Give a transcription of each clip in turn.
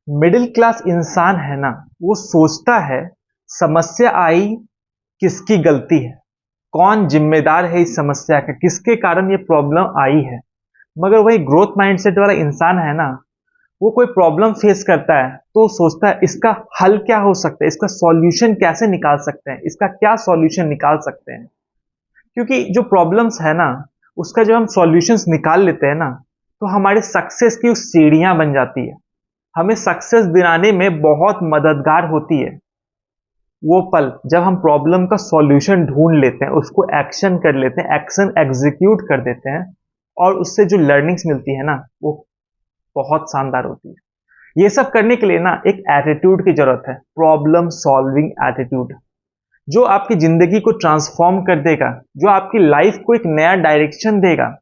Middle class इंसान है ना, वो सोचता है समस्या आई, किसकी गलती है, कौन जिम्मेदार है इस समस्या का, किसके कारण ये प्रॉब्लम आई है। मगर वही ग्रोथ माइंडसेट वाला इंसान है ना, वो कोई प्रॉब्लम फेस करता है तो सोचता है इसका हल क्या हो सकता है, इसका सॉल्यूशन कैसे निकाल सकते हैं, इसका क्या सॉल्यूशन निकाल सकते हैं। क्योंकि जो प्रॉब्लम्स है ना, उसका जब हम सॉल्यूशंस निकाल लेते हैं ना, तो हमारे सक्सेस की सीढ़ियां बन जाती है, हमें सक्सेस दिलाने में बहुत मददगार होती है। वो पल जब हम प्रॉब्लम का सॉल्यूशन ढूंढ लेते हैं, उसको एक्शन कर लेते हैं, एक्शन एग्जीक्यूट कर देते हैं, और उससे जो लर्निंग्स मिलती है ना, वो बहुत शानदार होती है। ये सब करने के लिए ना एक एटीट्यूड की जरूरत है, प्रॉब्लम सॉल्विंग एटीट्यूड, जो आपकी जिंदगी को ट्रांसफॉर्म कर देगा, जो आपकी लाइफ को एक नया डायरेक्शन देगा,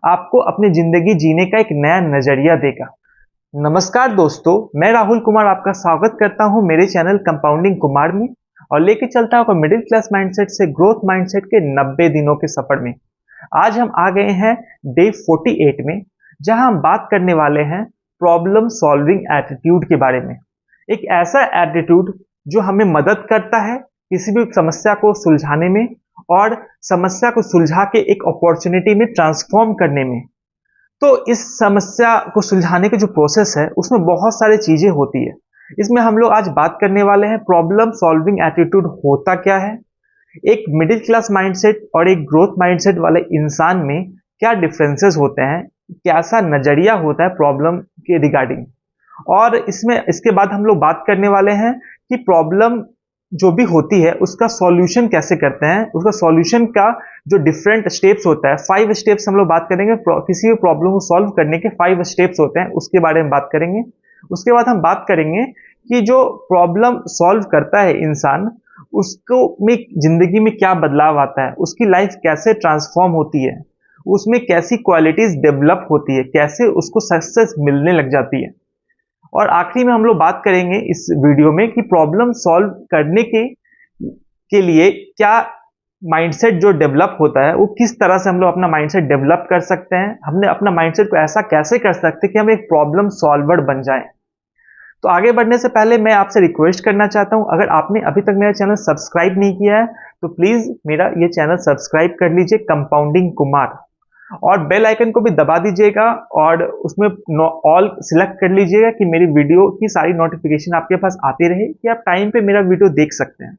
आपको अपनी जिंदगी जीने का एक नया नजरिया देगा। नमस्कार दोस्तों, मैं राहुल कुमार आपका स्वागत करता हूं मेरे चैनल कंपाउंडिंग कुमार में, और लेके चलता हूं मिडिल क्लास माइंडसेट से ग्रोथ माइंडसेट के 90 दिनों के सफर में। आज हम आ गए हैं डे 48 में, जहां हम बात करने वाले हैं प्रॉब्लम सॉल्विंग एटीट्यूड के बारे में। एक ऐसा एटीट्यूड जो हमें मदद करता है किसी भी समस्या को सुलझाने में, और समस्या को सुलझा के एक अपॉर्चुनिटी में ट्रांसफॉर्म करने में। तो इस समस्या को सुलझाने के जो प्रोसेस है, उसमें बहुत सारी चीजें होती है। इसमें हम लोग आज बात करने वाले हैं प्रॉब्लम सॉल्विंग एटीट्यूड होता क्या है, एक मिडिल क्लास माइंडसेट और एक ग्रोथ माइंडसेट वाले इंसान में क्या डिफरेंसेस होते हैं, कैसा नजरिया होता है प्रॉब्लम के रिगार्डिंग। और इसमें इसके बाद हम लोग बात करने वाले हैं कि प्रॉब्लम जो भी होती है उसका सॉल्यूशन कैसे करते हैं, उसका सॉल्यूशन का जो डिफरेंट स्टेप्स होता है, 5 स्टेप्स हम लोग बात करेंगे। किसी भी प्रॉब्लम को सॉल्व करने के 5 स्टेप्स होते हैं, उसके बारे में बात करेंगे। उसके बाद हम बात करेंगे कि जो प्रॉब्लम सॉल्व करता है इंसान, उसको में जिंदगी में क्या बदलाव आता है, उसकी लाइफ कैसे ट्रांसफॉर्म होती है, उसमें कैसी क्वालिटीज डेवलप होती है, कैसे उसको सक्सेस मिलने लग जाती है। और आखिरी में हम लोग बात करेंगे इस वीडियो में कि प्रॉब्लम सॉल्व करने के लिए क्या माइंडसेट जो डेवलप होता है, वो किस तरह से हम लोग अपना माइंडसेट डेवलप कर सकते हैं, हमने अपना माइंडसेट को ऐसा कैसे कर सकते हैं कि हम एक प्रॉब्लम सॉल्वर बन जाएं। तो आगे बढ़ने से पहले मैं आपसे रिक्वेस्ट करना चाहता हूं, अगर आपने अभी तक मेरा चैनल सब्सक्राइब नहीं किया है तो प्लीज मेरा ये चैनल सब्सक्राइब कर लीजिए, कंपाउंडिंग कुमार, और बेल आइकन को भी दबा दीजिएगा, और उसमें ऑल सिलेक्ट कर लीजिएगा कि मेरी वीडियो की सारी नोटिफिकेशन आपके पास आती रहे, कि आप टाइम पे मेरा वीडियो देख सकते हैं।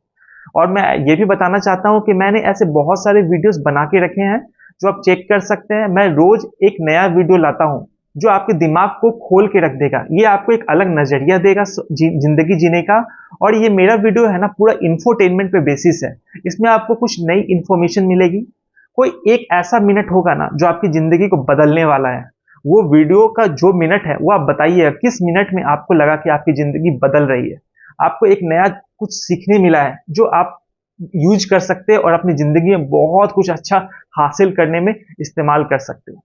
और मैं ये भी बताना चाहता हूं कि मैंने ऐसे बहुत सारे वीडियोस बना के रखे हैं जो आप चेक कर सकते हैं। मैं रोज एक नया वीडियो लाता हूं जो आपके दिमाग को खोल के रख देगा, ये आपको एक अलग नजरिया देगा जिंदगी जीने का। और ये मेरा वीडियो है ना, पूरा इंफोटेनमेंट पे बेसिस है, इसमें आपको कुछ नई इंफॉर्मेशन मिलेगी। कोई एक ऐसा मिनट होगा ना जो आपकी जिंदगी को बदलने वाला है, वो वीडियो का जो मिनट है वो आप बताइए किस मिनट में आपको लगा कि आपकी जिंदगी बदल रही है, आपको एक नया कुछ सीखने मिला है जो आप यूज कर सकते हैं और अपनी जिंदगी में बहुत कुछ अच्छा हासिल करने में इस्तेमाल कर सकते हो।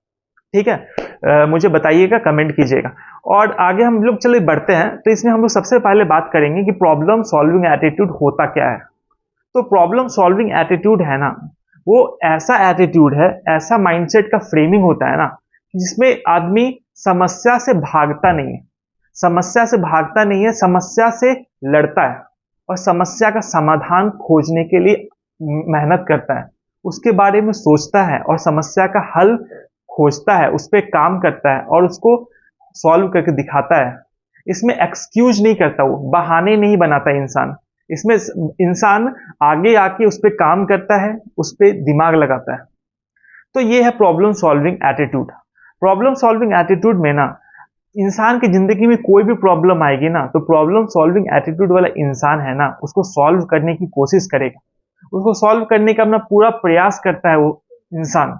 ठीक है, मुझे बताइएगा, कमेंट कीजिएगा। और आगे हम लोग चले बढ़ते हैं, तो इसमें हम लोग सबसे पहले बात करेंगे कि प्रॉब्लम सॉल्विंग एटीट्यूड होता क्या है। तो प्रॉब्लम सॉल्विंग एटीट्यूड है ना, वो ऐसा एटीट्यूड है, ऐसा माइंडसेट का फ्रेमिंग होता है ना, जिसमें आदमी समस्या से भागता नहीं है, समस्या से भागता नहीं है, समस्या से लड़ता है, और समस्या का समाधान खोजने के लिए मेहनत करता है, उसके बारे में सोचता है और समस्या का हल खोजता है, उस पर काम करता है और उसको सॉल्व करके दिखाता है। इसमें एक्सक्यूज नहीं करता, वो बहाने नहीं बनाता इंसान। इसमें इंसान आगे आके उस पर काम करता है, उस पर दिमाग लगाता है। तो ये है problem solving attitude. Problem solving attitude में ना, इंसान की जिंदगी में कोई भी प्रॉब्लम आएगी ना, तो प्रॉब्लम सॉल्विंग एटीट्यूड वाला इंसान है ना, उसको सॉल्व करने की कोशिश करेगा, उसको सॉल्व करने का अपना पूरा प्रयास करता है वो इंसान,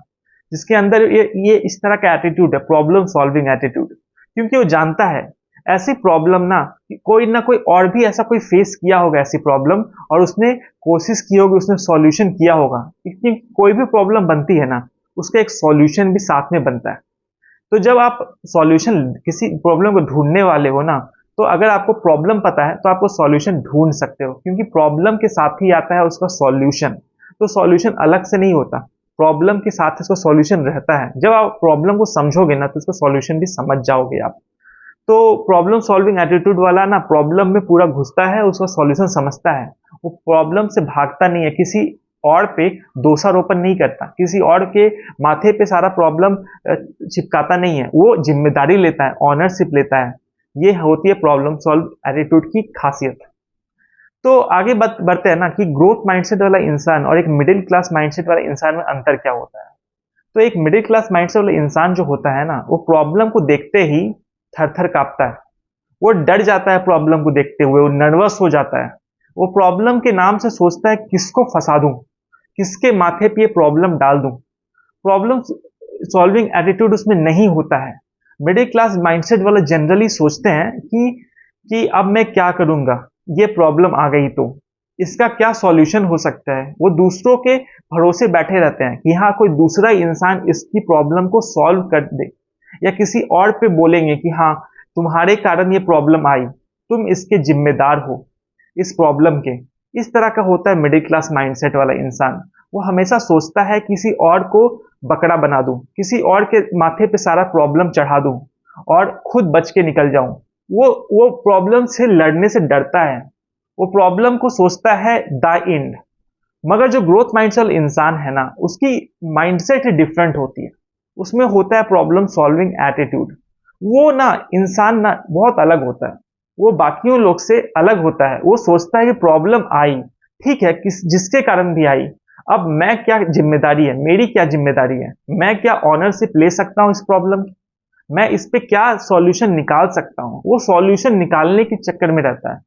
जिसके अंदर ये इस तरह का एटीट्यूड है, प्रॉब्लम सॉल्विंग एटीट्यूड। क्योंकि वो जानता है ऐसी प्रॉब्लम ना कोई और भी ऐसा कोई फेस किया होगा ऐसी प्रॉब्लम, और उसने कोशिश की होगी, उसने सॉल्यूशन किया होगा। क्योंकि कोई भी प्रॉब्लम बनती है ना, उसका एक सॉल्यूशन भी साथ में बनता है। तो जब आप सॉल्यूशन किसी प्रॉब्लम को ढूंढने वाले हो ना, तो अगर आपको प्रॉब्लम पता है तो आपको सॉल्यूशन ढूंढ सकते हो, क्योंकि प्रॉब्लम के साथ ही आता है उसका सॉल्यूशन। तो सॉल्यूशन अलग से नहीं होता, प्रॉब्लम के साथ इसका सॉल्यूशन रहता है। जब आप प्रॉब्लम को समझोगे ना, तो उसका सॉल्यूशन भी समझ जाओगे आप। तो प्रॉब्लम सॉल्विंग एटीट्यूड वाला ना प्रॉब्लम में पूरा घुसता है, उसका सॉल्यूशन समझता है, वो प्रॉब्लम से भागता नहीं है, किसी और पे दोषारोपण नहीं करता, किसी और के माथे पे सारा प्रॉब्लम चिपकाता नहीं है, वो जिम्मेदारी लेता है, ऑनरशिप लेता है। ये होती है प्रॉब्लम सॉल्व एटीट्यूड की खासियत। तो आगे बढ़ते हैं ना कि ग्रोथ माइंडसेट वाला इंसान और एक मिडिल क्लास माइंडसेट वाला इंसान में अंतर क्या होता है। तो एक मिडिल क्लास माइंडसेट वाला इंसान जो होता है ना, वो प्रॉब्लम को देखते ही थर थर कांपता है, वो डर जाता है प्रॉब्लम को देखते हुए, वो नर्वस हो जाता है, वो प्रॉब्लम के नाम से सोचता है किसको फंसा दूं, किसके माथे पे ये प्रॉब्लम डाल दूं। प्रॉब्लम सॉल्विंग एटीट्यूड उसमें नहीं होता है। मिडिल क्लास माइंडसेट वाले जनरली सोचते हैं कि अब मैं क्या करूंगा, ये प्रॉब्लम आ गई तो इसका क्या सॉल्यूशन हो सकता है। वो दूसरों के भरोसे बैठे रहते हैं कि हाँ कोई दूसरा इंसान इसकी प्रॉब्लम को सॉल्व कर दे, या किसी और पे बोलेंगे कि हाँ तुम्हारे कारण ये प्रॉब्लम आई, तुम इसके जिम्मेदार हो इस प्रॉब्लम के। इस तरह का होता है मिडिल क्लास माइंडसेट वाला इंसान। वो हमेशा सोचता है किसी और को बकरा बना दूं, किसी और के माथे पे सारा प्रॉब्लम चढ़ा दूं और खुद बच के निकल जाऊं। वो प्रॉब्लम से लड़ने से डरता है, वो प्रॉब्लम को सोचता है द एंड। मगर जो ग्रोथ माइंडसेट इंसान है ना, उसकी माइंडसेट ही डिफरेंट होती है, उसमें होता है प्रॉब्लम सॉल्विंग एटीट्यूड। वो ना इंसान ना बहुत अलग होता है, वो बाकियों लोग से अलग होता है। वो सोचता है कि प्रॉब्लम आई, ठीक है, जिसके कारण भी आई, अब मैं क्या जिम्मेदारी है, मेरी क्या जिम्मेदारी है, मैं क्या ऑनरशिप ले सकता हूं इस प्रॉब्लम की, मैं इस पे क्या सॉल्यूशन निकाल सकता हूं। वो सॉल्यूशन निकालने के चक्कर में रहता है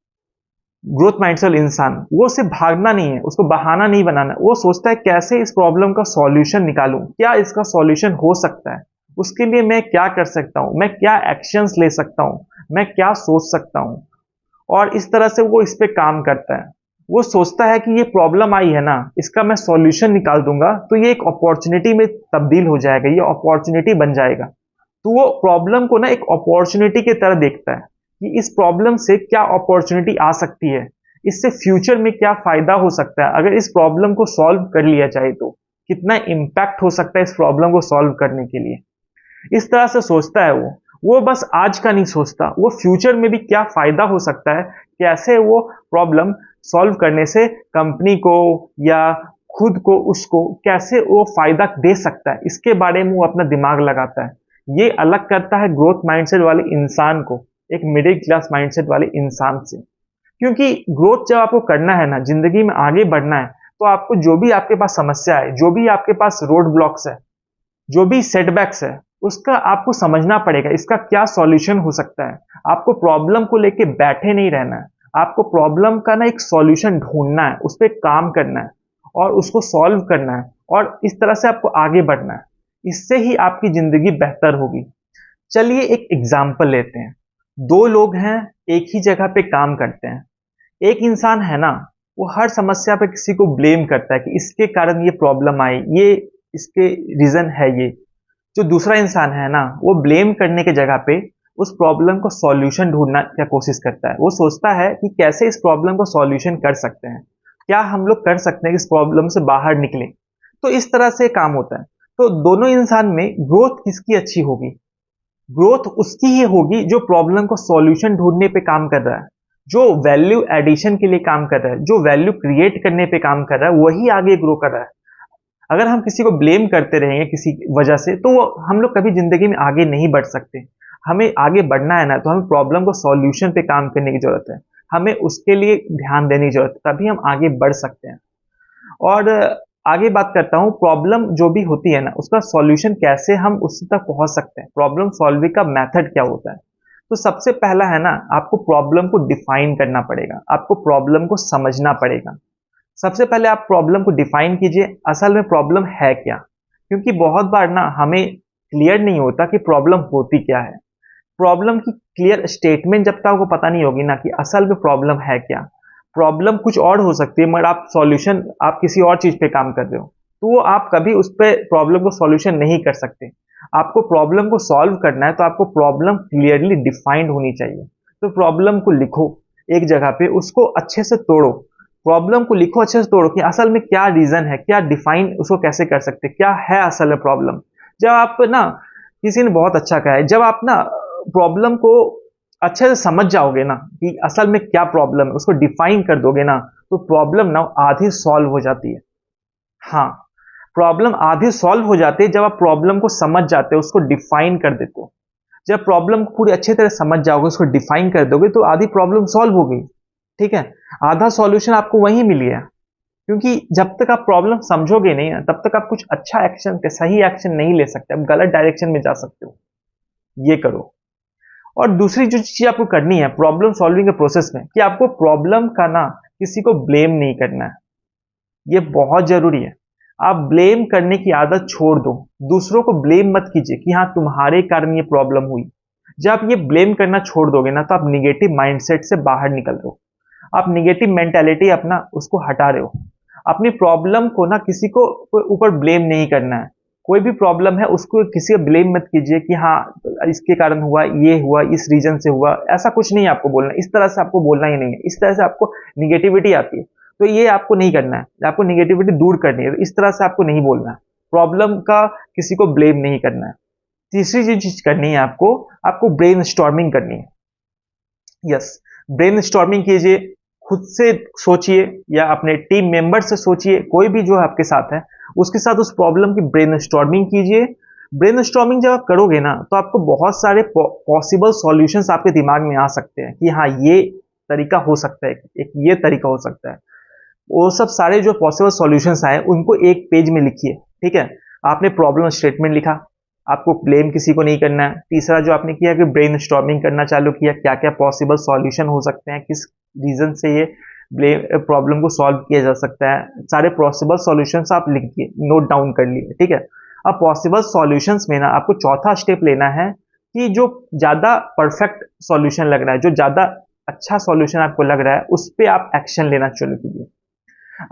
ग्रोथ माइंडसेट इंसान। वो सिर्फ भागना नहीं है, उसको बहाना नहीं बनाना, वो सोचता है कैसे इस प्रॉब्लम का सॉल्यूशन निकालूं, क्या इसका सॉल्यूशन हो सकता है, उसके लिए मैं क्या कर सकता हूं, मैं क्या एक्शंस ले सकता हूं, मैं क्या सोच सकता हूं। और इस तरह से वो इस पे काम करता है। वो सोचता है कि ये प्रॉब्लम आई है ना, इसका मैं सॉल्यूशन निकाल दूंगा तो ये एक अपॉर्चुनिटी में तब्दील हो जाएगा, ये अपॉर्चुनिटी बन जाएगा। तो वो प्रॉब्लम को ना एक अपॉर्चुनिटी की तरह देखता है कि इस प्रॉब्लम से क्या अपॉर्चुनिटी आ सकती है, इससे फ्यूचर में क्या फायदा हो सकता है, अगर इस प्रॉब्लम को सॉल्व कर लिया जाए तो कितना इम्पैक्ट हो सकता है इस प्रॉब्लम को सॉल्व करने के लिए। इस तरह से सोचता है वो बस आज का नहीं सोचता, वो फ्यूचर में भी क्या फायदा हो सकता है, कैसे वो प्रॉब्लम सॉल्व करने से कंपनी को या खुद को उसको कैसे वो फायदा दे सकता है, इसके बारे में वो अपना दिमाग लगाता है। ये अलग करता है ग्रोथ माइंडसेट वाले इंसान को एक मिडिल क्लास माइंडसेट वाले इंसान से। क्योंकि ग्रोथ जब आपको करना है ना, जिंदगी में आगे बढ़ना है, तो आपको जो भी आपके पास समस्या है, जो भी आपके पास रोड ब्लॉक्स है, जो भी सेटबैक्स है, उसका आपको समझना पड़ेगा इसका क्या सॉल्यूशन हो सकता है। आपको प्रॉब्लम को लेके बैठे नहीं रहना है, आपको प्रॉब्लम का ना एक सॉल्यूशन ढूंढना है, उस पर काम करना है और उसको सॉल्व करना है, और इस तरह से आपको आगे बढ़ना है। इससे ही आपकी जिंदगी बेहतर होगी। चलिए एक एग्जाम्पल लेते हैं। दो लोग हैं, एक ही जगह पे काम करते हैं। एक इंसान है ना, वो हर समस्या पे किसी को ब्लेम करता है कि इसके कारण ये प्रॉब्लम आई, ये इसके रीजन है ये। जो दूसरा इंसान है ना, वो ब्लेम करने के जगह पे उस प्रॉब्लम को सॉल्यूशन ढूंढना की कोशिश करता है। वो सोचता है कि कैसे इस प्रॉब्लम को सॉल्यूशन कर सकते हैं, क्या हम लोग कर सकते हैं कि इस प्रॉब्लम से बाहर निकले। तो इस तरह से काम होता है। तो दोनों इंसान में ग्रोथ किसकी अच्छी होगी? ग्रोथ उसकी ही होगी जो प्रॉब्लम को सॉल्यूशन ढूंढने पे काम कर रहा है, जो वैल्यू एडिशन के लिए काम कर रहा है, जो वैल्यू क्रिएट करने पे काम कर रहा है, वही आगे ग्रो कर रहा है। अगर हम किसी को ब्लेम करते रहेंगे किसी वजह से, तो वो हम लोग कभी जिंदगी में आगे नहीं बढ़ सकते। हमें आगे बढ़ना है ना, तो हमें प्रॉब्लम को सॉल्यूशन पे काम करने की जरूरत है, हमें उसके लिए ध्यान देने की जरूरत है, तभी हम आगे बढ़ सकते हैं। और आगे बात करता हूं, प्रॉब्लम जो भी होती है ना, उसका सॉल्यूशन कैसे हम उस तक पहुंच सकते हैं, प्रॉब्लम सॉल्विंग का मेथड क्या होता है। तो सबसे पहला है ना, आपको प्रॉब्लम को डिफाइन करना पड़ेगा, आपको प्रॉब्लम को समझना पड़ेगा। सबसे पहले आप प्रॉब्लम को डिफाइन कीजिए, असल में प्रॉब्लम है क्या। क्योंकि बहुत बार ना हमें क्लियर नहीं होता कि प्रॉब्लम होती क्या है। प्रॉब्लम की क्लियर स्टेटमेंट जब तक आपको पता नहीं होगी ना कि असल में प्रॉब्लम है क्या, प्रॉब्लम कुछ और हो सकती है मगर आप सॉल्यूशन आप किसी और चीज पे काम कर रहे हो, तो वो आप कभी उस पर प्रॉब्लम को सॉल्यूशन नहीं कर सकते। आपको प्रॉब्लम को सॉल्व करना है तो आपको प्रॉब्लम क्लियरली डिफाइंड होनी चाहिए। तो प्रॉब्लम को लिखो एक जगह पे, उसको अच्छे से तोड़ो, प्रॉब्लम को लिखो अच्छे से तोड़ो कि असल में क्या रीजन है, क्या डिफाइन उसको कैसे कर सकते, क्या है असल में प्रॉब्लम। जब आप ना, किसी ने बहुत अच्छा कहा है, जब आप ना प्रॉब्लम को अच्छे से समझ जाओगे ना कि असल में क्या प्रॉब्लम है, उसको डिफाइन कर दोगे ना, तो प्रॉब्लम ना आधी सॉल्व हो जाती है। हाँ, प्रॉब्लम आधी सॉल्व हो जाती है जब आप प्रॉब्लम को समझ जाते हो, उसको डिफाइन कर देते हो। जब प्रॉब्लम पूरी अच्छी तरह समझ जाओगे, उसको डिफाइन कर दोगे, तो आधी प्रॉब्लम सॉल्व हो गई। ठीक है, आधा सॉल्यूशन आपको वहीं मिल गया। क्योंकि जब तक आप प्रॉब्लम समझोगे नहीं ना, तब तक आप कुछ अच्छा एक्शन, सही एक्शन नहीं ले सकते, आप गलत डायरेक्शन में जा सकते हो। ये करो। और दूसरी जो चीज आपको करनी है प्रॉब्लम सॉल्विंग के प्रोसेस में, कि आपको प्रॉब्लम का ना किसी को ब्लेम नहीं करना है। ये बहुत जरूरी है। आप ब्लेम करने की आदत छोड़ दो। दूसरों को ब्लेम मत कीजिए कि हाँ तुम्हारे कारण ये प्रॉब्लम हुई। जब आप ये ब्लेम करना छोड़ दोगे ना, तो आप निगेटिव माइंडसेट से बाहर निकल रहे हो। आप निगेटिव मेंटेलिटी अपना उसको हटा रहे हो। अपनी प्रॉब्लम को ना किसी को ऊपर ब्लेम नहीं करना है। कोई भी प्रॉब्लम है उसको किसी का ब्लेम मत कीजिए कि हाँ इसके कारण हुआ, ये हुआ, इस रीजन से हुआ। ऐसा कुछ नहीं आपको बोलना, इस तरह से आपको बोलना ही नहीं है। इस तरह से आपको निगेटिविटी आती है, तो ये आपको नहीं करना है। आपको निगेटिविटी दूर करनी है, तो इस तरह से आपको नहीं बोलना है। प्रॉब्लम का किसी को ब्लेम नहीं करना है। तीसरी जो चीज करनी है आपको, आपको ब्रेन स्टॉर्मिंग करनी है। यस, ब्रेन स्टॉर्मिंग कीजिए। खुद से सोचिए या अपने टीम मेंबर से सोचिए, कोई भी जो आपके साथ है उसके साथ उस प्रॉब्लम की ब्रेन स्टॉर्मिंग कीजिए। ब्रेन स्टॉर्मिंग जब आप करोगे ना, तो आपको बहुत सारे पॉसिबल सॉल्यूशंस आपके दिमाग में आ सकते हैं कि हाँ ये तरीका हो सकता है, एक ये तरीका हो सकता है। वो सब सारे जो पॉसिबल सॉल्यूशंस आए उनको एक पेज में लिखिए। ठीक है, आपने प्रॉब्लम स्टेटमेंट लिखा, आपको ब्लेम किसी को नहीं करना है। तीसरा जो आपने किया कि ब्रेन स्टॉर्मिंग करना चालू किया, क्या क्या पॉसिबल सॉल्यूशन हो सकते हैं, किस रीजन से ये ब्लेम प्रॉब्लम को सॉल्व किया जा सकता है। सारे पॉसिबल सॉल्यूशंस आप लिख दिए, नोट डाउन कर लिए। ठीक है, अब पॉसिबल सॉल्यूशंस में ना आपको चौथा स्टेप लेना है कि जो ज्यादा परफेक्ट सॉल्यूशन लग रहा है, जो ज्यादा अच्छा सॉल्यूशन आपको लग रहा है, उस पर आप एक्शन लेना शुरू कीजिए।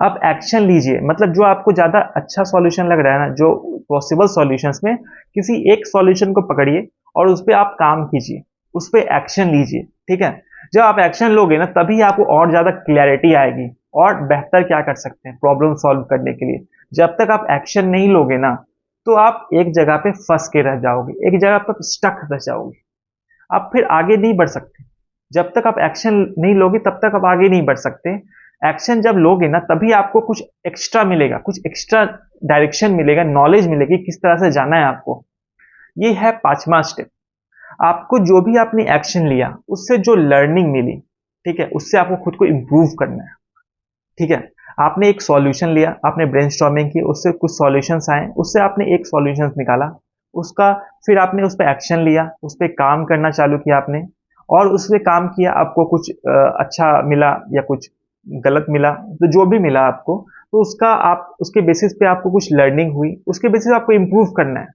आप एक्शन लीजिए, मतलब जो आपको ज्यादा अच्छा सॉल्यूशन लग रहा है ना, जो पॉसिबल सॉल्यूशंस में किसी एक सॉल्यूशन को पकड़िए और उस पर आप काम कीजिए, उस पर एक्शन लीजिए। ठीक है, जब आप एक्शन लोगे ना, तभी आपको और ज्यादा क्लैरिटी आएगी और बेहतर क्या कर सकते हैं प्रॉब्लम सॉल्व करने के लिए। जब तक आप एक्शन नहीं लोगे ना, तो आप एक जगह पे फंस के रह जाओगे, एक जगह पर स्टक रह जाओगे। आप फिर आगे नहीं बढ़ सकते। जब तक आप एक्शन नहीं लोगे, तब तक आप आगे नहीं बढ़ सकते। एक्शन जब लोगे ना, तभी आपको कुछ एक्स्ट्रा मिलेगा, कुछ एक्स्ट्रा डायरेक्शन मिलेगा, नॉलेज मिलेगी किस तरह से जाना है आपको। ये है पांचवा स्टेप। आपको जो भी आपने एक्शन लिया, उससे जो लर्निंग मिली, ठीक है, उससे आपको खुद को इंप्रूव करना है। ठीक है, आपने एक सॉल्यूशन लिया, आपने ब्रेनस्टॉर्मिंग की, उससे कुछ सॉल्यूशंस आए, उससे आपने एक सॉल्यूशन निकाला, उसका फिर आपने उस पर एक्शन लिया, उस पर काम करना चालू किया आपने, और उस पर काम किया, आपको कुछ अच्छा मिला या कुछ गलत मिला, तो जो भी मिला आपको, तो उसका आप उसके बेसिस पे आपको कुछ लर्निंग हुई, उसके बेसिस आपको इंप्रूव करना है।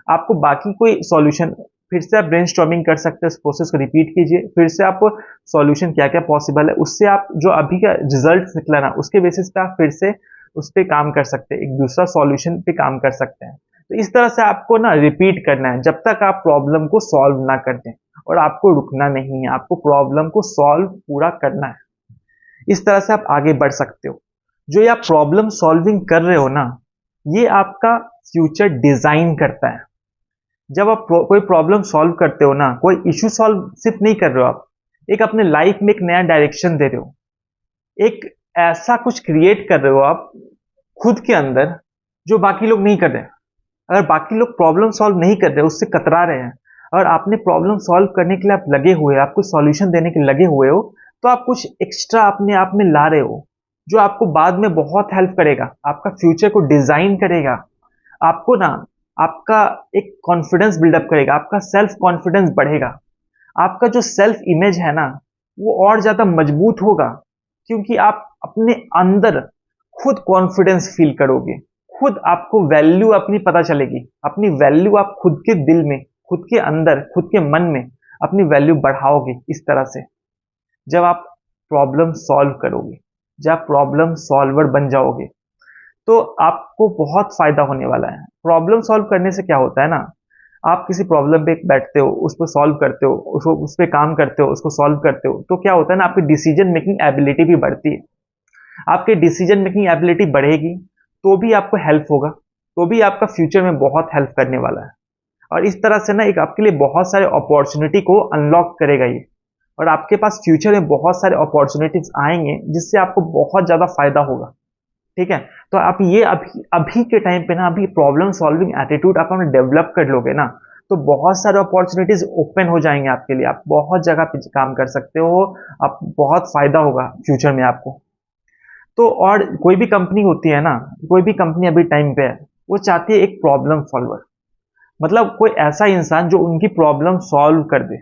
आपको बाकी कोई सॉल्यूशन, फिर से आप ब्रेनस्टॉर्मिंग कर सकते हैं, उस प्रोसेस को रिपीट कीजिए, फिर से आप सॉल्यूशन क्या क्या पॉसिबल है, उससे आप जो अभी का रिजल्ट निकला ना, उसके बेसिस पे आप फिर से उस पर काम कर सकते हैं, एक दूसरा सॉल्यूशन पे काम कर सकते हैं। तो इस तरह से आपको ना रिपीट करना है जब तक आप प्रॉब्लम को सॉल्व ना कर दें। और आपको रुकना नहीं है, आपको प्रॉब्लम को सॉल्व पूरा करना है। इस तरह से आप आगे बढ़ सकते हो। जो ये आप प्रॉब्लम सॉल्विंग कर रहे हो ना, ये आपका फ्यूचर डिजाइन करता है। जब आप कोई प्रॉब्लम सॉल्व करते हो ना, कोई इश्यू सॉल्व सिर्फ नहीं कर रहे हो आप, एक अपने लाइफ में एक नया डायरेक्शन दे रहे हो। एक ऐसा कुछ क्रिएट कर रहे हो आप खुद के अंदर, जो बाकी लोग नहीं कर रहे हैं। अगर बाकी लोग प्रॉब्लम सॉल्व नहीं कर रहे, उससे कतरा रहे हैं, और आपने प्रॉब्लम सॉल्व करने के लिए आप लगे हुए, आप कुछ सॉल्यूशन देने के लिए लगे हुए हो, तो आप कुछ एक्स्ट्रा अपने आप में ला रहे हो, जो आपको बाद में बहुत हेल्प करेगा, आपका फ्यूचर को डिजाइन करेगा। आपको ना आपका एक कॉन्फिडेंस बिल्डअप करेगा, आपका सेल्फ कॉन्फिडेंस बढ़ेगा, आपका जो सेल्फ इमेज है ना, वो और ज्यादा मजबूत होगा। क्योंकि आप अपने अंदर खुद कॉन्फिडेंस फील करोगे, खुद आपको वैल्यू अपनी पता चलेगी। अपनी वैल्यू आप खुद के दिल में, खुद के अंदर, खुद के मन में अपनी वैल्यू बढ़ाओगे इस तरह से, जब आप प्रॉब्लम सॉल्व करोगे, जब आप प्रॉब्लम सॉल्वर बन जाओगे, तो आपको बहुत फायदा होने वाला है। प्रॉब्लम सॉल्व करने से क्या होता है ना, आप किसी प्रॉब्लम पे बैठते हो, उसको सॉल्व करते हो, उसको उस पर काम करते हो, उसको सॉल्व करते हो, तो क्या होता है ना, आपकी डिसीजन मेकिंग एबिलिटी भी बढ़ती है। आपकी डिसीजन मेकिंग एबिलिटी बढ़ेगी, तो भी आपको हेल्प होगा, तो भी आपका फ्यूचर में बहुत हेल्प करने वाला है। और इस तरह से ना एक आपके लिए बहुत सारे अपॉर्चुनिटी को अनलॉक करेगा ये। और आपके पास फ्यूचर में बहुत सारे अपॉर्चुनिटीज आएंगे जिससे आपको बहुत ज़्यादा फायदा होगा। ठीक है, तो आप ये अभी अभी के टाइम पे ना, अभी प्रॉब्लम सॉल्विंग एटीट्यूड आप अपने डेवलप कर लोगे ना, तो बहुत सारे अपॉर्चुनिटीज ओपन हो जाएंगे आपके लिए। आप बहुत जगह पे काम कर सकते हो, आप बहुत फायदा होगा फ्यूचर में आपको। तो और कोई भी कंपनी होती है ना, कोई भी कंपनी अभी टाइम पे है, वो चाहती है एक प्रॉब्लम सॉल्वर, मतलब कोई ऐसा इंसान जो उनकी प्रॉब्लम सॉल्व कर दे।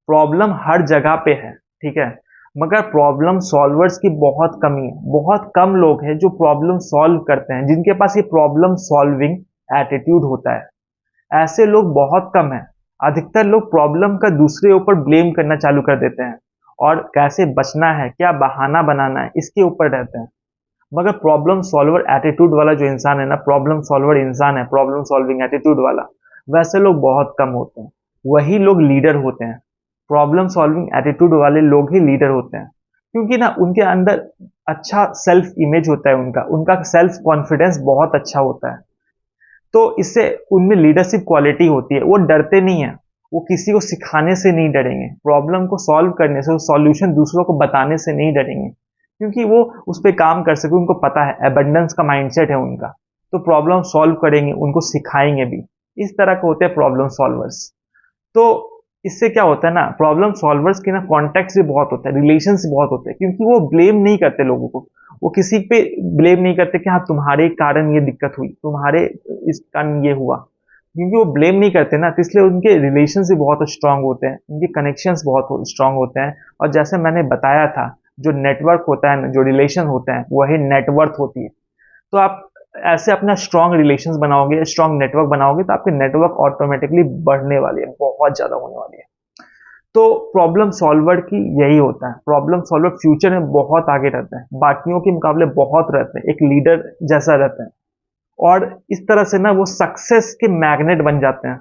प्रॉब्लम हर जगह पे है, ठीक है, मगर प्रॉब्लम सॉल्वर्स की बहुत कमी है। बहुत कम लोग हैं जो प्रॉब्लम सॉल्व करते हैं, जिनके पास ये प्रॉब्लम सॉल्विंग एटीट्यूड होता है। ऐसे लोग बहुत कम हैं। अधिकतर लोग प्रॉब्लम का दूसरे ऊपर ब्लेम करना चालू कर देते हैं और कैसे बचना है, क्या बहाना बनाना है, इसके ऊपर रहते हैं। मगर प्रॉब्लम सॉल्वर एटीट्यूड वाला जो इंसान है ना, प्रॉब्लम सॉल्वर इंसान है, प्रॉब्लम सॉल्विंग एटीट्यूड वाला, वैसे लोग बहुत कम होते हैं। वही लोग लीडर होते हैं। प्रॉब्लम सॉल्विंग एटीट्यूड वाले लोग ही लीडर होते हैं, क्योंकि ना उनके अंदर अच्छा सेल्फ इमेज होता है, उनका उनका सेल्फ कॉन्फिडेंस बहुत अच्छा होता है। तो इससे उनमें लीडरशिप क्वालिटी होती है। वो डरते नहीं है, वो किसी को सिखाने से नहीं डरेंगे, प्रॉब्लम को सॉल्व करने से, सॉल्यूशन दूसरों को बताने से नहीं डरेंगे, क्योंकि वो उस पर काम कर सके। उनको पता है, एबंडेंस का माइंडसेट है उनका, तो प्रॉब्लम सॉल्व करेंगे, उनको सिखाएंगे भी। इस तरह के होते हैं प्रॉब्लम सॉल्वर्स। तो इससे क्या होता है ना, प्रॉब्लम सॉल्वर्स के ना कॉन्टेक्ट भी बहुत होता है, रिलेशन भी बहुत होते हैं, क्योंकि वो ब्लेम नहीं करते लोगों को। वो किसी पे ब्लेम नहीं करते कि हाँ तुम्हारे कारण ये दिक्कत हुई, तुम्हारे इस कारण ये हुआ, क्योंकि वो ब्लेम नहीं करते ना, तो इसलिए उनके रिलेशन भी बहुत स्ट्रांग होते हैं, उनके कनेक्शंस बहुत स्ट्रांग होते हैं। और जैसे मैंने बताया था, जो नेटवर्क होता है ना, जो रिलेशन होते हैं, वही नेटवर्थ होती है। तो आप ऐसे अपना स्ट्रांग रिलेशंस बनाओगे, स्ट्रांग नेटवर्क बनाओगे, तो आपके नेटवर्क ऑटोमेटिकली बढ़ने वाली है, बहुत ज्यादा होने वाली है। तो प्रॉब्लम सॉल्वर की यही होता है, प्रॉब्लम सॉल्वर फ्यूचर में बहुत आगे रहते हैं, बाकियों के मुकाबले बहुत रहते हैं, एक लीडर जैसा रहते हैं। और इस तरह से ना वो सक्सेस के मैग्नेट बन जाते हैं।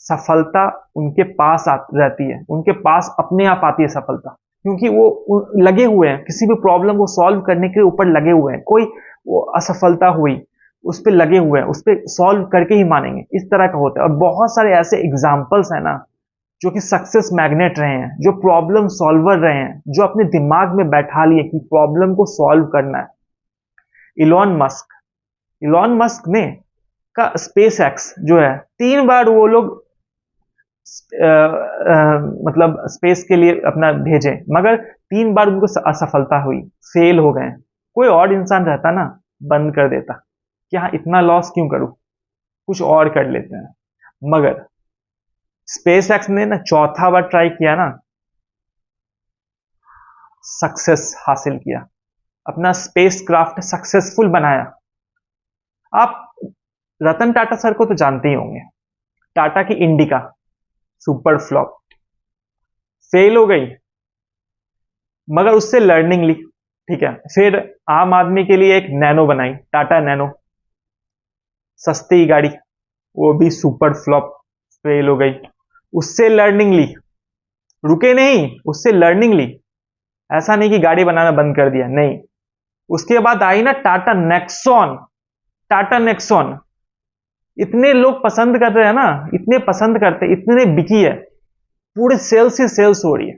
सफलता उनके पास रहती है, उनके पास अपने आप आती है सफलता, क्योंकि वो लगे हुए हैं, किसी भी प्रॉब्लम को सॉल्व करने के ऊपर लगे हुए हैं। कोई वो असफलता हुई, उस पर लगे हुए हैं, उस पर सॉल्व करके ही मानेंगे। इस तरह का होता है। और बहुत सारे ऐसे एग्जाम्पल्स हैं ना, जो कि सक्सेस मैग्नेट रहे हैं, जो प्रॉब्लम सॉल्वर रहे हैं, जो अपने दिमाग में बैठा लिए कि प्रॉब्लम को सॉल्व करना है। इलॉन मस्क, इलॉन मस्क ने का स्पेस एक्स जो है, 3 बार वो लोग मतलब स्पेस के लिए अपना भेजे, मगर 3 बार उनको असफलता हुई, फेल हो गए। कोई और इंसान रहता ना, बंद कर देता कि हाँ इतना लॉस क्यों करूं, कुछ और कर लेते हैं। मगर स्पेस एक्स ने ना चौथा बार ट्राई किया ना, सक्सेस हासिल किया, अपना स्पेस क्राफ्ट सक्सेसफुल बनाया। आप रतन टाटा सर को तो जानते ही होंगे। टाटा की इंडिका सुपर फ्लॉप, फेल हो गई, मगर उससे लर्निंग ली। ठीक है, फिर आम आदमी के लिए एक नैनो बनाई, टाटा नैनो, सस्ती गाड़ी, वो भी सुपर फ्लॉप, फेल हो गई। उससे लर्निंग ली, रुके नहीं, उससे लर्निंग ली। ऐसा नहीं कि गाड़ी बनाना बंद कर दिया, नहीं। उसके बाद आई ना टाटा नेक्सॉन, टाटा नेक्सॉन, इतने लोग पसंद कर रहे हैं ना, इतने पसंद करते, इतने बिकी है, पूरे सेल्स ही सेल्स हो रही है।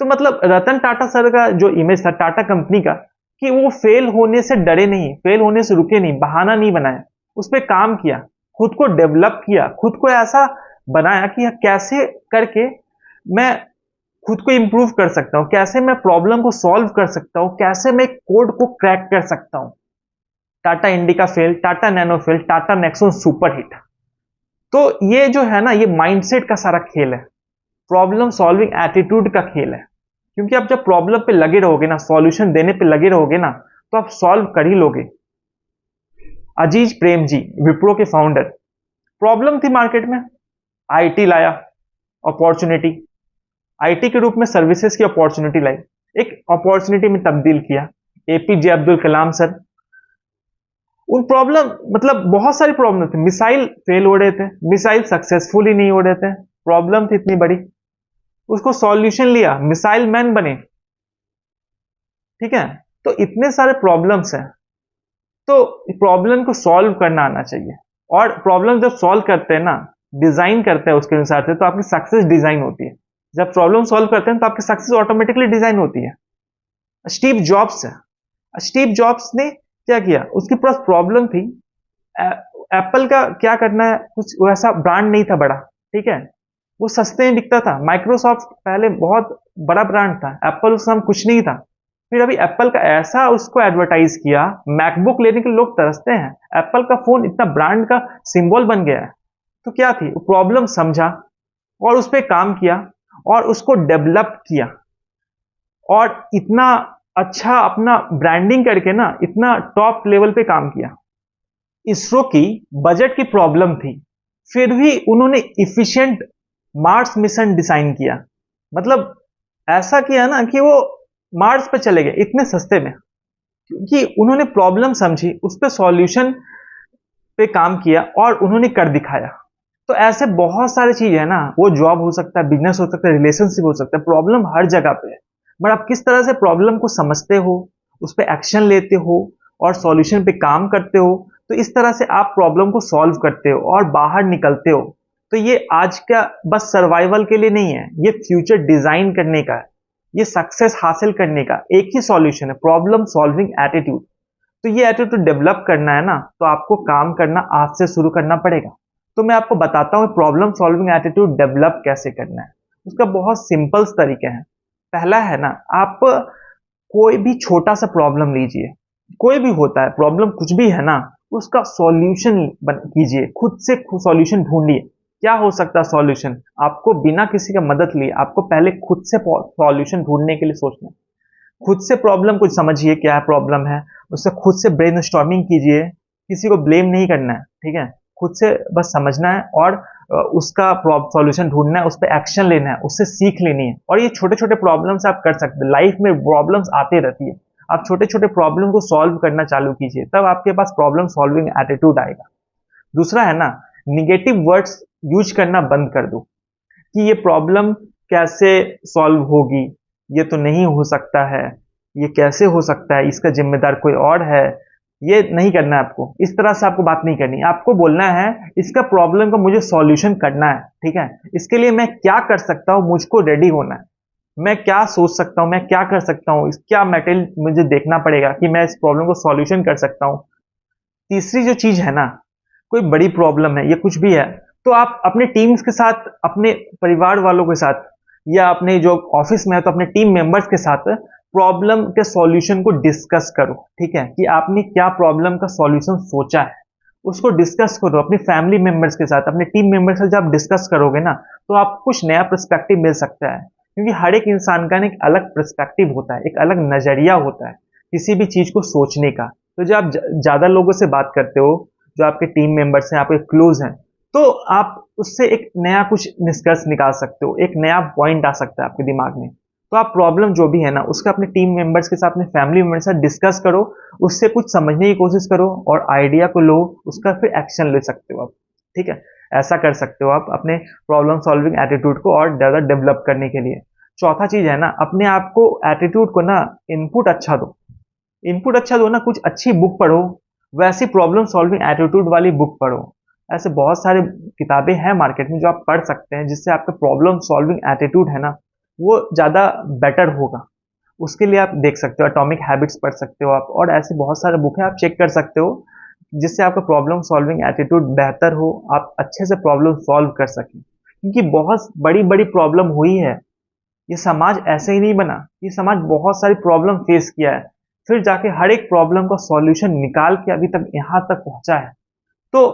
तो मतलब रतन टाटा सर का जो इमेज था टाटा कंपनी का, कि वो फेल होने से डरे नहीं, फेल होने से रुके नहीं, बहाना नहीं बनाया, उस पर काम किया, खुद को डेवलप किया, खुद को ऐसा बनाया कि कैसे करके मैं खुद को इंप्रूव कर सकता हूं, कैसे मैं प्रॉब्लम को सॉल्व कर सकता हूं, कैसे मैं कोड को क्रैक कर सकता हूं। Tata indica fail, Tata nano fail, Tata Nexon super hit. तो ये जो है ना, ये माइंडसेट का सारा खेल है, प्रॉब्लम सॉल्विंग एटीट्यूड का खेल है। क्योंकि आप जब प्रॉब्लम पे लगे रहोगे ना, सॉल्यूशन देने पे लगे रहोगे ना, तो आप सॉल्व कर ही लोगे। अजीज प्रेम जी, विप्रो के फाउंडर, प्रॉब्लम थी मार्केट में, आईटी लाया, अपॉर्चुनिटी, आईटी के रूप में सर्विसेज की अपॉर्चुनिटी लाई, एक अपॉर्चुनिटी में तब्दील किया। एपीजे अब्दुल कलाम सर, उन प्रॉब्लम मतलब बहुत सारी प्रॉब्लम थी, मिसाइल फेल हो रहे थे, मिसाइल सक्सेसफुल ही नहीं हो रहे थे, प्रॉब्लम थी इतनी बड़ी, उसको सॉल्यूशन लिया, मिसाइल मैन बने। ठीक है, तो इतने सारे प्रॉब्लम्स हैं, तो प्रॉब्लम को सॉल्व करना आना चाहिए। और प्रॉब्लम जब सॉल्व करते हैं ना, डिजाइन करते हैं उसके अनुसार से, तो आपकी सक्सेस डिजाइन होती है। जब प्रॉब्लम सॉल्व करते हैं तो आपकी सक्सेस ऑटोमेटिकली डिजाइन होती है। स्टीव जॉब्स है, स्टीव जॉब्स ने क्या किया, उसके पास प्रॉब्लम थी। एप्पल का क्या करना है, कुछ वैसा ब्रांड नहीं था बड़ा, ठीक है, वो सस्ते में बिकता था। माइक्रोसॉफ्ट पहले बहुत बड़ा ब्रांड था, एप्पल उस समय कुछ नहीं था। फिर अभी एप्पल का ऐसा उसको एडवर्टाइज किया, मैकबुक लेने के लोग तरसते हैं, एप्पल का फोन इतना ब्रांड का सिंबल बन गया है। तो क्या थी, वो प्रॉब्लम समझा और उस पर काम किया और उसको डेवलप किया और इतना अच्छा अपना ब्रांडिंग करके ना इतना टॉप लेवल पे काम किया। इसरो की बजट की प्रॉब्लम थी, फिर भी उन्होंने इफिशिएंट मार्स मिशन डिजाइन किया। मतलब ऐसा किया ना कि वो मार्स पे चले गए इतने सस्ते में, क्योंकि उन्होंने प्रॉब्लम समझी, उस पर सॉल्यूशन पे काम किया और उन्होंने कर दिखाया। तो ऐसे बहुत सारी चीजें है ना, वो जॉब हो सकता है, बिजनेस हो सकता है, रिलेशनशिप हो सकता है, प्रॉब्लम हर जगह पे है। बट आप किस तरह से प्रॉब्लम को समझते हो, उस पर एक्शन लेते हो और सॉल्यूशन पे काम करते हो, तो इस तरह से आप प्रॉब्लम को सॉल्व करते हो और बाहर निकलते हो। तो ये आज का बस सर्वाइवल के लिए नहीं है, ये फ्यूचर डिजाइन करने का है, ये सक्सेस हासिल करने का एक ही सॉल्यूशन है, प्रॉब्लम सॉल्विंग एटीट्यूड। तो ये एटीट्यूड डेवलप करना है ना, तो आपको काम करना आज से शुरू करना पड़ेगा। तो मैं आपको बताता हूँ प्रॉब्लम सॉल्विंग एटीट्यूड डेवलप कैसे करना है। उसका बहुत सिंपल तरीके हैं। पहला है ना, आप कोई भी छोटा सा प्रॉब्लम लीजिए, कोई भी होता है प्रॉब्लम, कुछ भी है ना, उसका सॉल्यूशन कीजिए, खुद से सॉल्यूशन ढूंढिए। क्या हो सकता है सॉल्यूशन, आपको बिना किसी का मदद लिए आपको पहले खुद से सॉल्यूशन ढूंढने के लिए सोचना है। खुद से प्रॉब्लम को समझिए क्या प्रॉब्लम है, उससे खुद से ब्रेनस्टॉर्मिंग कीजिए, किसी को ब्लेम नहीं करना है, ठीक है, खुद से बस समझना है और उसका सॉल्यूशन ढूंढना है, उस पर एक्शन लेना है, उससे सीख लेनी है। और ये छोटे छोटे प्रॉब्लम्स आप कर सकते हैं, लाइफ में प्रॉब्लम्स आते रहती है, आप छोटे छोटे प्रॉब्लम को सॉल्व करना चालू कीजिए, तब आपके पास प्रॉब्लम सॉल्विंग एटीट्यूड आएगा। दूसरा है ना, निगेटिव वर्ड्स यूज करना बंद कर दो कि ये प्रॉब्लम कैसे सॉल्व होगी, ये तो नहीं हो सकता है, ये कैसे हो सकता है, इसका जिम्मेदार कोई और है। ये नहीं करना है आपको, इस तरह से आपको बात नहीं करनी। आपको बोलना है इसका प्रॉब्लम का मुझे सॉल्यूशन करना है, ठीक है, इसके लिए मैं क्या कर सकता हूं, मुझको रेडी होना है, मैं क्या सोच सकता हूं, मैं क्या कर सकता हूं, क्या मटेरियल मुझे देखना पड़ेगा कि मैं इस प्रॉब्लम को सॉल्यूशन कर सकता हूं। तीसरी जो चीज है ना, कोई बड़ी प्रॉब्लम है, ये कुछ भी है, तो आप अपने टीम्स के साथ, अपने परिवार वालों के साथ, या अपने जो ऑफिस में है तो अपने टीम मेंबर्स के साथ प्रॉब्लम के सॉल्यूशन को डिस्कस करो, ठीक है, कि आपने क्या प्रॉब्लम का सॉल्यूशन सोचा है, उसको डिस्कस करो अपनी फैमिली मेंबर्स के साथ, अपने टीम मेंबर्स के साथ। जब आप डिस्कस करोगे ना, तो आपको कुछ नया पर्सपेक्टिव मिल सकता है, क्योंकि हर एक इंसान का एक अलग पर्सपेक्टिव होता है, एक अलग नजरिया होता है किसी भी चीज को सोचने का। तो जब आप ज्यादा लोगों से बात करते हो, जो आपके टीम मेंबर्स हैं, आपके क्लोज हैं, तो आप उससे एक नया कुछ निष्कर्ष निकाल सकते हो, एक नया पॉइंट आ सकता है आपके दिमाग में। तो आप प्रॉब्लम जो भी है ना, उसका अपने टीम मेंबर्स के साथ, अपने फैमिली मेंबर्स के साथ डिस्कस करो, उससे कुछ समझने की कोशिश करो और आइडिया को लो, उसका फिर एक्शन ले सकते हो आप, ठीक है। ऐसा कर सकते हो आप अपने प्रॉब्लम सॉल्विंग एटीट्यूड को और ज़्यादा डेवलप करने के लिए। चौथा चीज है ना, अपने आप को एटीट्यूड को ना इनपुट अच्छा दो, इनपुट अच्छा दो ना, कुछ अच्छी बुक पढ़ो, वैसी प्रॉब्लम सॉल्विंग एटीट्यूड वाली बुक पढ़ो। ऐसे बहुत सारे किताबें हैं मार्केट में जो आप पढ़ सकते हैं, जिससे आपका प्रॉब्लम सॉल्विंग एटीट्यूड है ना, वो ज़्यादा बेटर होगा। उसके लिए आप देख सकते हो, एटॉमिक हैबिट्स पढ़ सकते हो आप, और ऐसे बहुत सारे बुक हैं आप चेक कर सकते हो, जिससे आपका प्रॉब्लम सॉल्विंग एटीट्यूड बेहतर हो, आप अच्छे से प्रॉब्लम सॉल्व कर सकें। क्योंकि बहुत बड़ी बड़ी प्रॉब्लम हुई है, ये समाज ऐसे ही नहीं बना, ये समाज बहुत सारी प्रॉब्लम फेस किया है, फिर जाके हर एक प्रॉब्लम का सॉल्यूशन निकाल के अभी तक यहाँ तक पहुंचा है। तो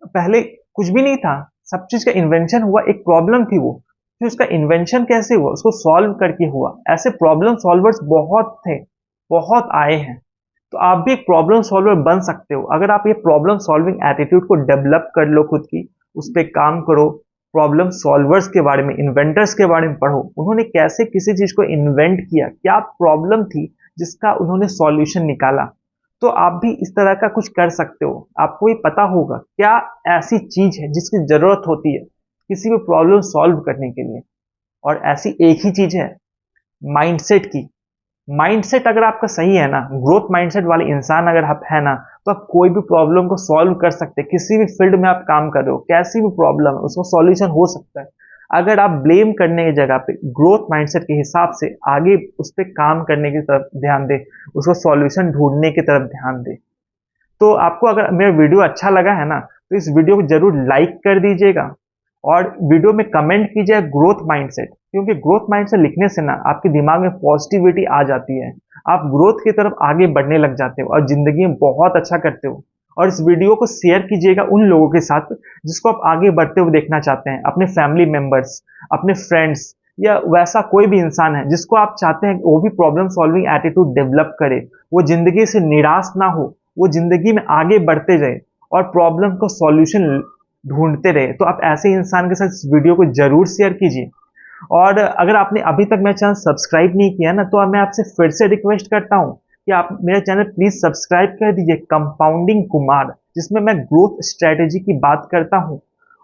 पहले कुछ भी नहीं था, सब चीज का इन्वेंशन हुआ, एक प्रॉब्लम थी वो, फिर उसका इन्वेंशन कैसे हुआ, उसको सॉल्व करके हुआ। ऐसे प्रॉब्लम सॉल्वर्स बहुत थे, बहुत आए हैं। तो आप भी एक प्रॉब्लम सॉल्वर बन सकते हो अगर आप ये प्रॉब्लम सॉल्विंग एटीट्यूड को डेवलप कर लो, खुद की उस पर काम करो। प्रॉब्लम सॉल्वर्स के बारे में, इन्वेंटर्स के बारे में पढ़ो, उन्होंने कैसे किसी चीज को इन्वेंट किया, क्या प्रॉब्लम थी जिसका उन्होंने सॉल्यूशन निकाला। तो आप भी इस तरह का कुछ कर सकते हो। आपको ये पता होगा क्या ऐसी चीज है जिसकी जरूरत होती है किसी भी प्रॉब्लम सॉल्व करने के लिए, और ऐसी एक ही चीज है माइंडसेट की। माइंडसेट अगर आपका सही है ना, ग्रोथ माइंडसेट वाले इंसान अगर आप है ना, तो आप कोई भी प्रॉब्लम को सॉल्व कर सकते हैं। किसी भी फील्ड में आप काम कर रहे हो, कैसी भी प्रॉब्लम है उसका सॉल्यूशन हो सकता है। अगर आप ब्लेम करने की जगह पे ग्रोथ माइंडसेट के हिसाब से आगे उस पर काम करने की तरफ ध्यान दें, उसको सॉल्यूशन ढूंढने की तरफ ध्यान दें। तो आपको अगर मेरा वीडियो अच्छा लगा है ना, तो इस वीडियो को जरूर लाइक कर दीजिएगा और वीडियो में कमेंट कीजिए ग्रोथ माइंडसेट, क्योंकि ग्रोथ माइंडसेट लिखने से ना आपके दिमाग में पॉजिटिविटी आ जाती है, आप ग्रोथ की तरफ आगे बढ़ने लग जाते हो और जिंदगी में बहुत अच्छा करते हो। और इस वीडियो को शेयर कीजिएगा उन लोगों के साथ जिसको आप आगे बढ़ते हुए देखना चाहते हैं, अपने फैमिली मेंबर्स, अपने फ्रेंड्स, या वैसा कोई भी इंसान है जिसको आप चाहते हैं वो भी प्रॉब्लम सॉल्विंग एटीट्यूड डेवलप करे, वो जिंदगी से निराश ना हो, वो जिंदगी में आगे बढ़ते जाए और प्रॉब्लम को सॉल्यूशन ढूंढते रहे। तो आप ऐसे इंसान के साथ इस वीडियो को जरूर शेयर कीजिए। और अगर आपने अभी तक मेरा चैनल सब्सक्राइब नहीं किया ना, तो मैं आपसे फिर से रिक्वेस्ट करता हूं कि आप मेरा चैनल प्लीज सब्सक्राइब कर दीजिए, कंपाउंडिंग कुमार, जिसमें मैं ग्रोथ स्ट्रेटेजी की बात करता हूं।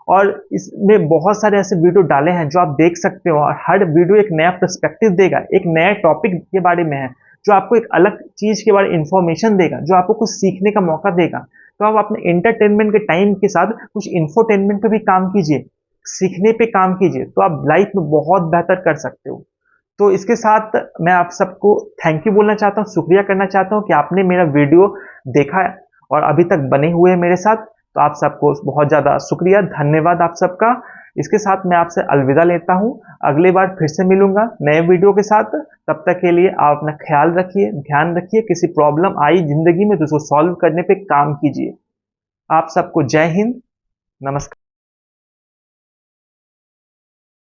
और इसमें बहुत सारे ऐसे वीडियो डाले हैं जो आप देख सकते हो, और हर वीडियो एक नया पर्सपेक्टिव देगा, एक नया टॉपिक के बारे में है जो आपको एक अलग चीज के बारे में इंफॉर्मेशन देगा, जो आपको कुछ सीखने का मौका देगा। तो आप अपने एंटरटेनमेंट के टाइम के साथ कुछ इंफोटेनमेंट पे भी काम कीजिए, सीखने पे काम कीजिए, तो आप लाइफ में बहुत बेहतर कर सकते हो। तो इसके साथ मैं आप सबको थैंक यू बोलना चाहता हूँ, शुक्रिया करना चाहता हूँ कि आपने मेरा वीडियो देखा और अभी तक बने हुए हैं मेरे साथ। तो आप सबको बहुत ज़्यादा शुक्रिया, धन्यवाद आप सबका। इसके साथ मैं आपसे अलविदा लेता हूँ, अगली बार फिर से मिलूंगा नए वीडियो के साथ। तब तक के लिए आप अपना ख्याल रखिए, ध्यान रखिए, किसी प्रॉब्लम आई जिंदगी में तो उसको सॉल्व करने पे काम कीजिए। आप सबको जय हिंद, नमस्कार।